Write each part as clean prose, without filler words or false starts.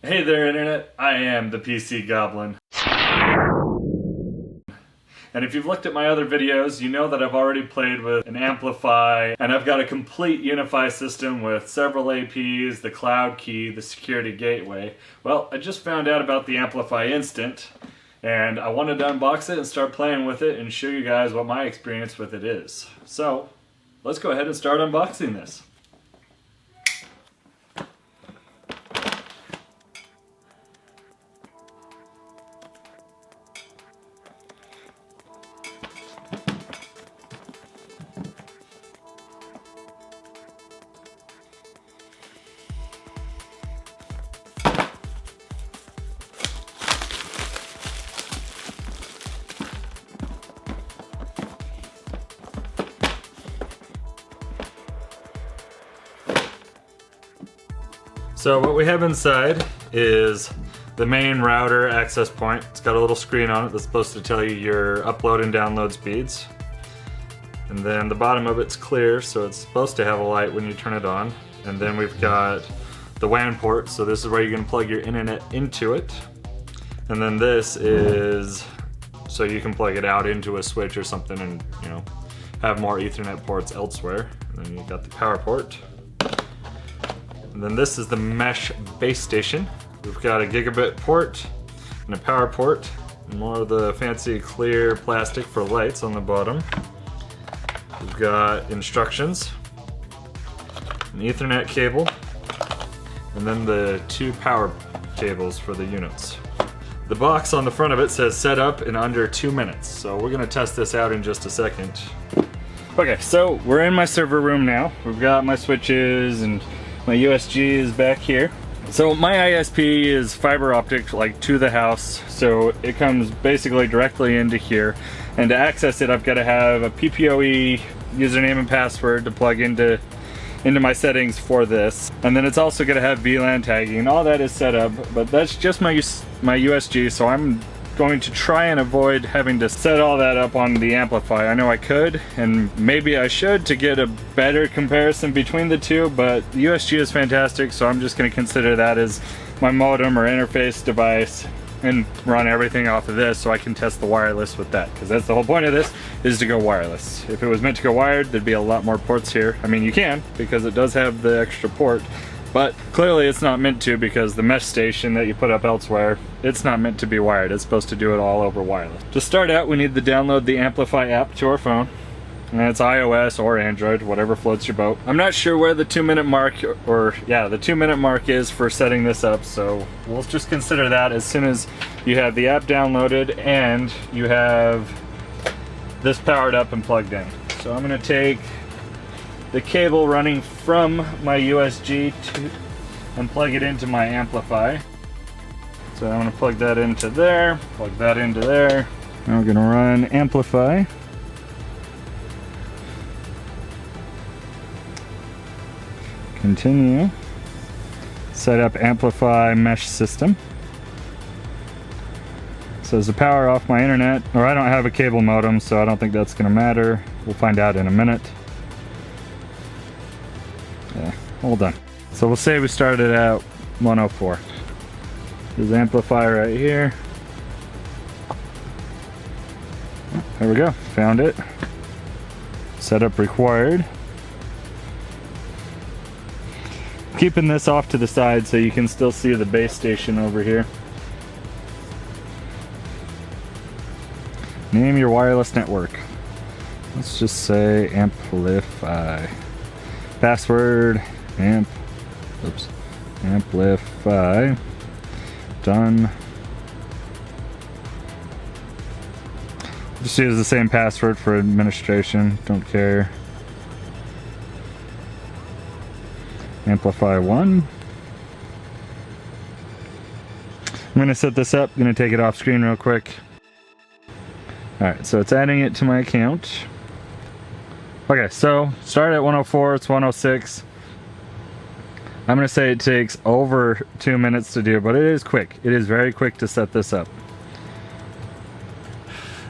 Hey there internet, I am the PCGoblin. And if you've looked at my other videos, you know that I've already played with an Amplifi, and I've got a complete Unify system with several APs, the cloud key, the security gateway. Well, I just found out about the Amplifi Instant, and I wanted to unbox it and start playing with it and show you guys what my experience with it is. So, let's go ahead and start unboxing this. So what we have inside is the main router access point. It's got a little screen on it that's supposed to tell you your upload and download speeds. And then the bottom of it's clear, so it's supposed to have a light when you turn it on. And then we've got the WAN port, so this is where you can plug your internet into it. And then this is so you can plug it out into a switch or something and, you know, have more Ethernet ports elsewhere. And then you've got the power port. And then this is the mesh base station. We've got a gigabit port and a power port, and more of the fancy clear plastic for lights on the bottom. We've got instructions, an Ethernet cable, and then the two power cables for the units. The box on the front of it says set up in under 2 minutes, so we're gonna test this out in just a second. Okay, so we're in my server room now. We've got my switches and my USG is back here. So my ISP is fiber optic, like to the house, so it comes basically directly into here. And to access it, I've got to have a PPOE username and password to plug into my settings for this. And then it's also going to have VLAN tagging. All that is set up, but that's just my USG, so I'm going to try and avoid having to set all that up on the Amplifi. I know I could, and maybe I should to get a better comparison between the two, but the USG is fantastic, so I'm just going to consider that as my modem or interface device and run everything off of this so I can test the wireless with that, because that's the whole point of this, is to go wireless. If it was meant to go wired, there'd be a lot more ports here. I mean, you can, because it does have the extra port, but clearly it's not meant to, because the mesh station that you put up elsewhere, it's not meant to be wired. It's supposed to do it all over wireless. To start out, we need to download the Amplifi app to our phone. And it's iOS or Android, whatever floats your boat. I'm not sure where the 2 minute mark, the 2 minute mark is for setting this up, so we'll just consider that as soon as you have the app downloaded and you have this powered up and plugged in. So I'm gonna take the cable running from my USG and plug it into my Amplifi. So I'm going to plug that into there, plug that into there. Now we're going to run Amplifi. Continue. Set up Amplifi mesh system. Says to power off my internet, or I don't have a cable modem, so I don't think that's going to matter. We'll find out in a minute. Yeah, hold on. So we'll say we started at 104. There's Amplifi right here. There we go, found it. Setup required. Keeping this off to the side so you can still see the base station over here. Name your wireless network. Let's just say Amplifi. Password, Amplifi, done. Just use the same password for administration, don't care. Amplifi 1. I'm gonna set this up, gonna take it off screen real quick. Alright, so it's adding it to my account. Okay, so start at 104, it's 106. I'm gonna say it takes over 2 minutes to do, but it is quick. It is very quick to set this up.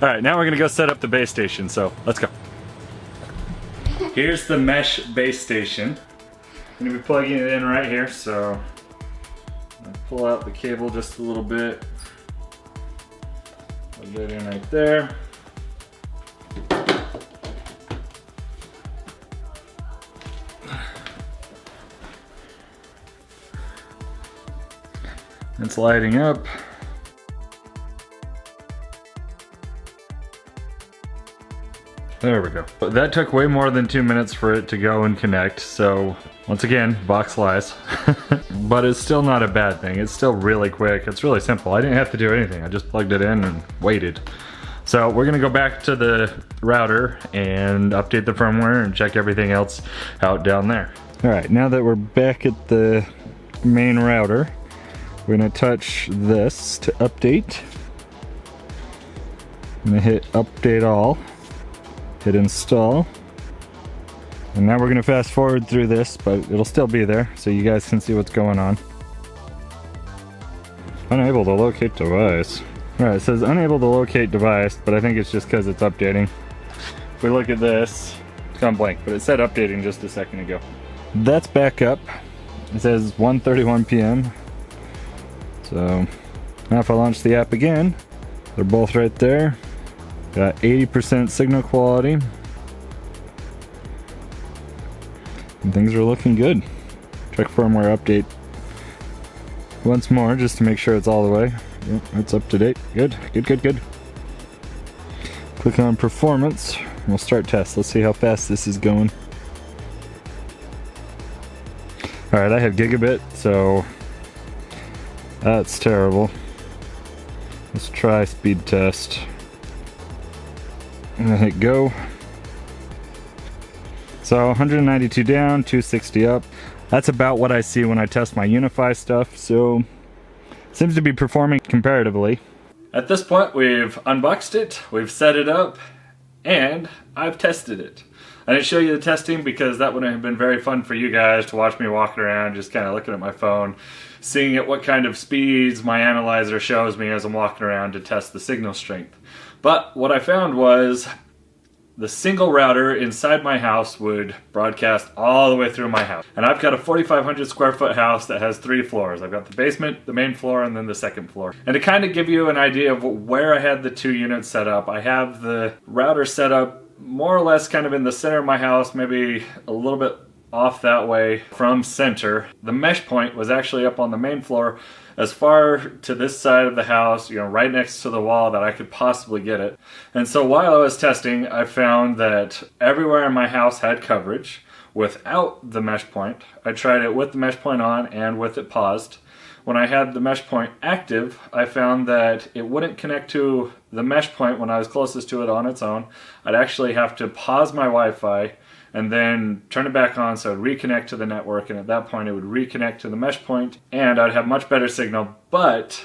All right, now we're gonna go set up the base station, so let's go. Here's the mesh base station. I'm gonna be plugging it in right here, so I'll pull out the cable just a little bit. Plug that in right there. It's lighting up. There we go. But that took way more than 2 minutes for it to go and connect, so once again, box lies. But it's still not a bad thing. It's still really quick. It's really simple. I didn't have to do anything. I just plugged it in and waited. So we're gonna go back to the router and update the firmware and check everything else out down there. All right, now that we're back at the main router, we're gonna touch this to update. I'm gonna hit update all. Hit install, and now we're going to fast forward through this, but it'll still be there so you guys can see what's going on. Unable to locate device. Alright, it says unable to locate device, but I think it's just because it's updating. If we look at this, it's gone blank, but it said updating just a second ago. That's back up. It says 1:31 p.m. So now if I launch the app again, they're both right there. Got 80% signal quality. And things are looking good. Check firmware update once more just to make sure it's all the way. Yep, it's up to date. Good, good, good, good. Click on performance. We'll start test. Let's see how fast this is going. Alright, I have gigabit, so that's terrible. Let's try speed test. I'm gonna hit go. So 192 down, 260 up. That's about what I see when I test my Unify stuff, so seems to be performing comparatively. At this point, we've unboxed it, we've set it up, and I've tested it. I didn't show you the testing because that would have been very fun for you guys to watch me walking around, just kind of looking at my phone, seeing at what kind of speeds my analyzer shows me as I'm walking around to test the signal strength. But what I found was the single router inside my house would broadcast all the way through my house. And I've got a 4,500 square foot house that has 3 floors. I've got the basement, the main floor, and then the second floor. And to kind of give you an idea of where I had the 2 units set up, I have the router set up more or less kind of in the center of my house, maybe a little bit off that way from center. The mesh point was actually up on the main floor as far to this side of the house, you know, right next to the wall that I could possibly get it. And so while I was testing, I found that everywhere in my house had coverage without the mesh point. I tried it with the mesh point on and with it paused. When I had the mesh point active, I found that it wouldn't connect to the mesh point when I was closest to it on its own. I'd actually have to pause my Wi-Fi and then turn it back on so it would reconnect to the network, and at that point it would reconnect to the mesh point and I'd have much better signal. But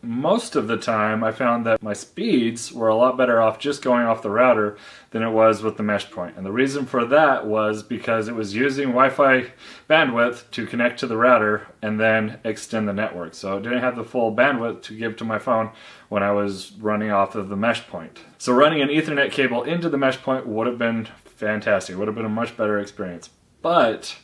most of the time I found that my speeds were a lot better off just going off the router than it was with the mesh point. And the reason for that was because it was using Wi-Fi bandwidth to connect to the router and then extend the network. So it didn't have the full bandwidth to give to my phone when I was running off of the mesh point. So running an Ethernet cable into the mesh point would have been fantastic. It would have been a much better experience. But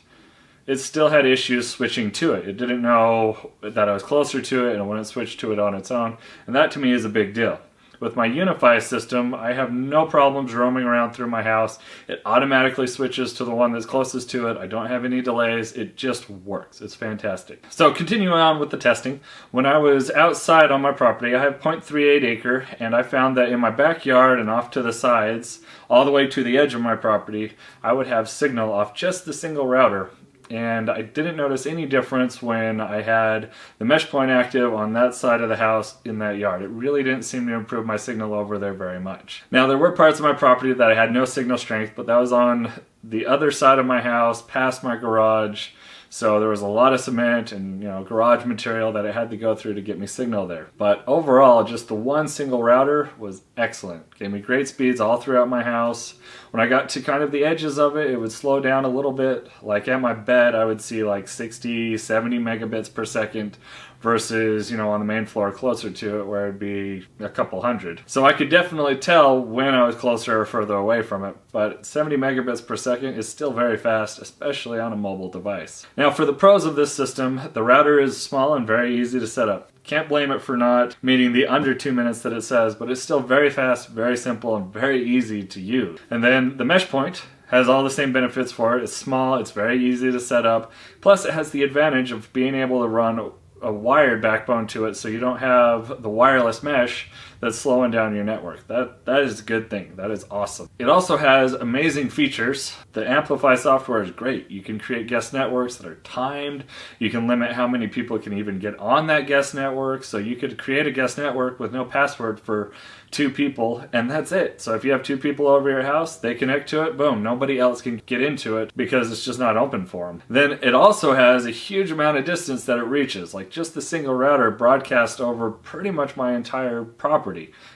it still had issues switching to it. It didn't know that I was closer to it and it wouldn't switch to it on its own. And that to me is a big deal. With my Unify system, I have no problems roaming around through my house. It automatically switches to the one that's closest to it. I don't have any delays. It just works. It's fantastic. So continuing on with the testing, when I was outside on my property, I have 0.38 acre, and I found that in my backyard and off to the sides, all the way to the edge of my property, I would have signal off just the single router. And I didn't notice any difference when I had the mesh point active on that side of the house in that yard. It really didn't seem to improve my signal over there very much. Now there were parts of my property that I had no signal strength, but that was on the other side of my house, past my garage. So there was a lot of cement and, you know, garage material that I had to go through to get me signal there. But overall, just the one single router was excellent. Gave me great speeds all throughout my house. When I got to kind of the edges of it, it would slow down a little bit. Like at my bed, I would see like 60, 70 megabits per second versus, you know, on the main floor closer to it where it'd be a couple hundred. So I could definitely tell when I was closer or further away from it, but 70 megabits per second is still very fast, especially on a mobile device. Now for the pros of this system, the router is small and very easy to set up. Can't blame it for not meeting the under 2 minutes that it says, but it's still very fast, very simple, and very easy to use. And then the mesh point has all the same benefits for it. It's small, it's very easy to set up, plus it has the advantage of being able to run a wired backbone to it, so you don't have the wireless mesh that's slowing down your network. That is a good thing. That is awesome. It also has amazing features. The Amplifi software is great. You can create guest networks that are timed. You can limit how many people can even get on that guest network. So you could create a guest network with no password for 2 people, and that's it. So if you have 2 people over your house, they connect to it, boom, nobody else can get into it because it's just not open for them. Then it also has a huge amount of distance that it reaches. Like just the single router broadcast over pretty much my entire property.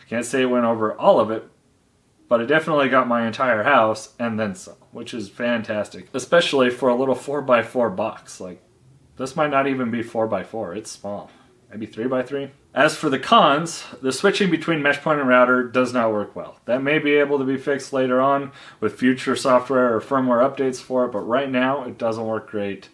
Can't say it went over all of it, but it definitely got my entire house and then some, which is fantastic, especially for a little 4x4 box. Like, this might not even be 4x4, it's small, maybe 3x3. As for the cons, the switching between mesh point and router does not work well. That may be able to be fixed later on with future software or firmware updates for it, but right now it doesn't work great,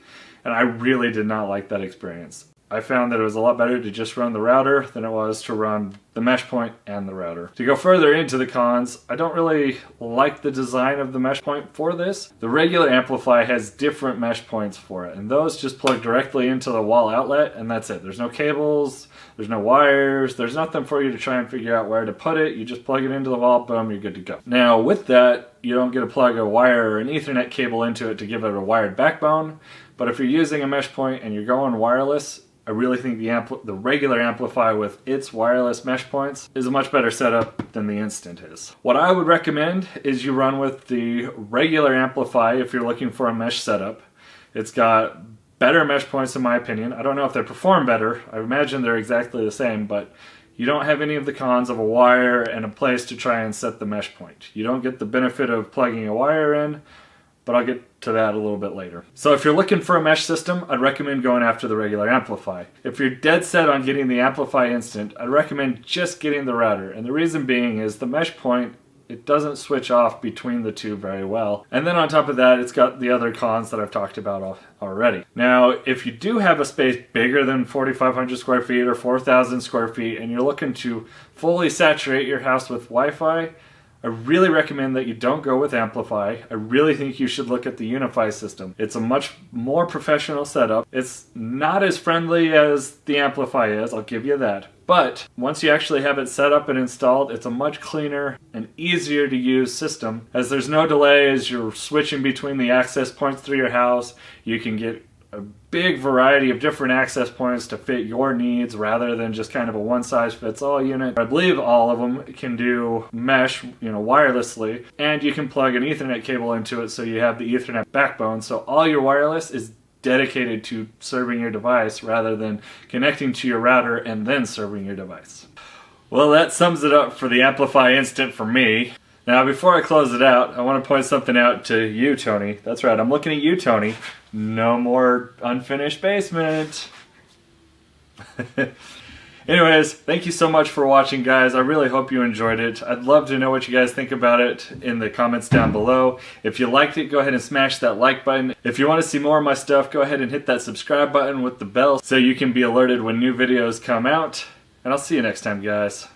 and I really did not like that experience. I found that it was a lot better to just run the router than it was to run the mesh point and the router. To go further into the cons, I don't really like the design of the mesh point for this. The regular Amplifi has different mesh points for it, and those just plug directly into the wall outlet, and that's it. There's no cables, there's no wires, there's nothing for you to try and figure out where to put it. You just plug it into the wall, boom, you're good to go. Now with that, you don't get to plug a wire or an Ethernet cable into it to give it a wired backbone, but if you're using a mesh point and you're going wireless, I really think the regular Amplifi with its wireless mesh points is a much better setup than the Instant is. What I would recommend is you run with the regular Amplifi if you're looking for a mesh setup. It's got better mesh points in my opinion. I don't know if they perform better. I imagine they're exactly the same, but you don't have any of the cons of a wire and a place to try and set the mesh point. You don't get the benefit of plugging a wire in, but I'll get to that a little bit later. So if you're looking for a mesh system, I'd recommend going after the regular Amplifi. If you're dead set on getting the Amplifi Instant, I'd recommend just getting the router. And the reason being is the mesh point, it doesn't switch off between the two very well. And then on top of that, it's got the other cons that I've talked about already. Now, if you do have a space bigger than 4,500 square feet or 4,000 square feet and you're looking to fully saturate your house with Wi-Fi, I really recommend that you don't go with Amplifi. I really think you should look at the Unify system. It's a much more professional setup. It's not as friendly as the Amplifi is, I'll give you that. But once you actually have it set up and installed, it's a much cleaner and easier to use system, as there's no delay as you're switching between the access points through your house. You can get a big variety of different access points to fit your needs rather than just kind of a one-size-fits-all unit. I believe all of them can do mesh, wirelessly, and you can plug an Ethernet cable into it so you have the Ethernet backbone, so all your wireless is dedicated to serving your device rather than connecting to your router and then serving your device. Well, that sums it up for the Amplifi Instant for me. Now, before I close it out, I want to point something out to you, Tony. That's right, I'm looking at you, Tony. No more unfinished basement. Anyways, thank you so much for watching, guys. I really hope you enjoyed it. I'd love to know what you guys think about it in the comments down below. If you liked it, go ahead and smash that like button. If you want to see more of my stuff, go ahead and hit that subscribe button with the bell so you can be alerted when new videos come out. And I'll see you next time, guys.